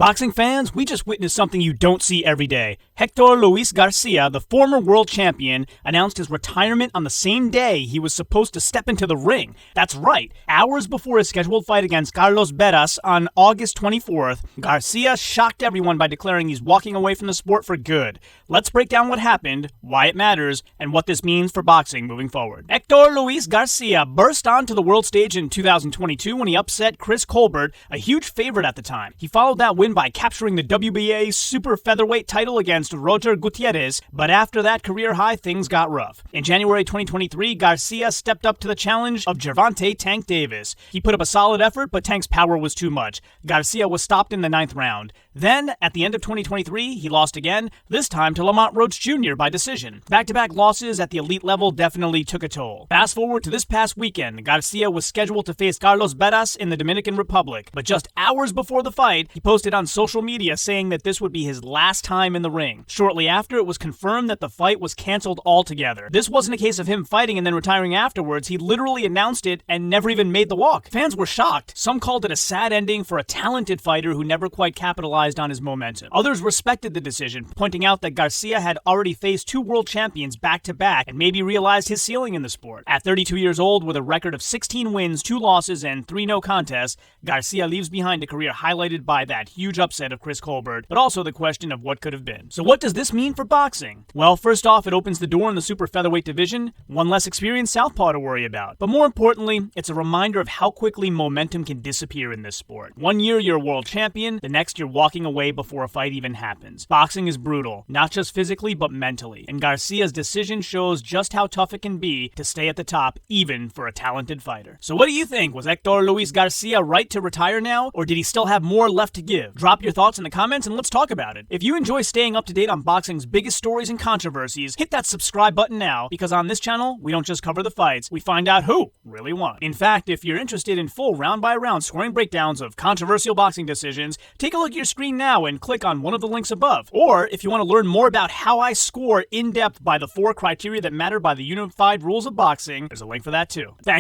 Boxing fans, we just witnessed something you don't see every day. Hector Luis Garcia, the former world champion, announced his retirement on the same day he was supposed to step into the ring. That's right, hours before his scheduled fight against Carlos Beras on August 24th, Garcia shocked everyone by declaring he's walking away from the sport for good. Let's break down what happened, why it matters, and what this means for boxing moving forward. Hector Luis Garcia burst onto the world stage in 2022 when he upset Chris Colbert, a huge favorite at the time. He followed that win by capturing the WBA super featherweight title against Roger Gutierrez, but after that career high, things got rough. In January 2023, Garcia stepped up to the challenge of Gervonta "Tank" Davis. He put up a solid effort, but Tank's power was too much. Garcia was stopped in the 9th round. Then, at the end of 2023, he lost again, this time to Lamont Roach Jr. by decision. Back-to-back losses at the elite level definitely took a toll. Fast forward to this past weekend, Garcia was scheduled to face Carlos Beras in the Dominican Republic, but just hours before the fight, he posted on social media saying that this would be his last time in the ring. Shortly after, it was confirmed that the fight was canceled altogether. This wasn't a case of him fighting and then retiring afterwards. He literally announced it and never even made the walk. Fans were shocked. Some called it a sad ending for a talented fighter who never quite capitalized on his momentum. Others respected the decision, pointing out that Garcia had already faced two world champions back-to-back and maybe realized his ceiling in the sport. At 32 years old, with a record of 16 wins, 2 losses, and 3 no contests, Garcia leaves behind a career highlighted by that huge upset of Chris Colbert, but also the question of what could have been. So what does this mean for boxing? Well, first off, it opens the door in the super featherweight division, one less experienced southpaw to worry about. But more importantly, it's a reminder of how quickly momentum can disappear in this sport. One year you're a world champion, the next you're walking away before a fight even happens. Boxing is brutal, not just physically, but mentally. And Garcia's decision shows just how tough it can be to stay at the top, even for a talented fighter. So what do you think? Was Hector Luis Garcia right to retire now, or did he still have more left to give? Drop your thoughts in the comments and let's talk about it. If you enjoy staying up to date on boxing's biggest stories and controversies, hit that subscribe button now, because on this channel, we don't just cover the fights, we find out who really won. In fact, if you're interested in full round-by-round scoring breakdowns of controversial boxing decisions, take a look at your screen now and click on one of the links above. Or if you want to learn more about how I score in depth by the 4 criteria that matter by the unified rules of boxing, there's a link for that too. Thanks.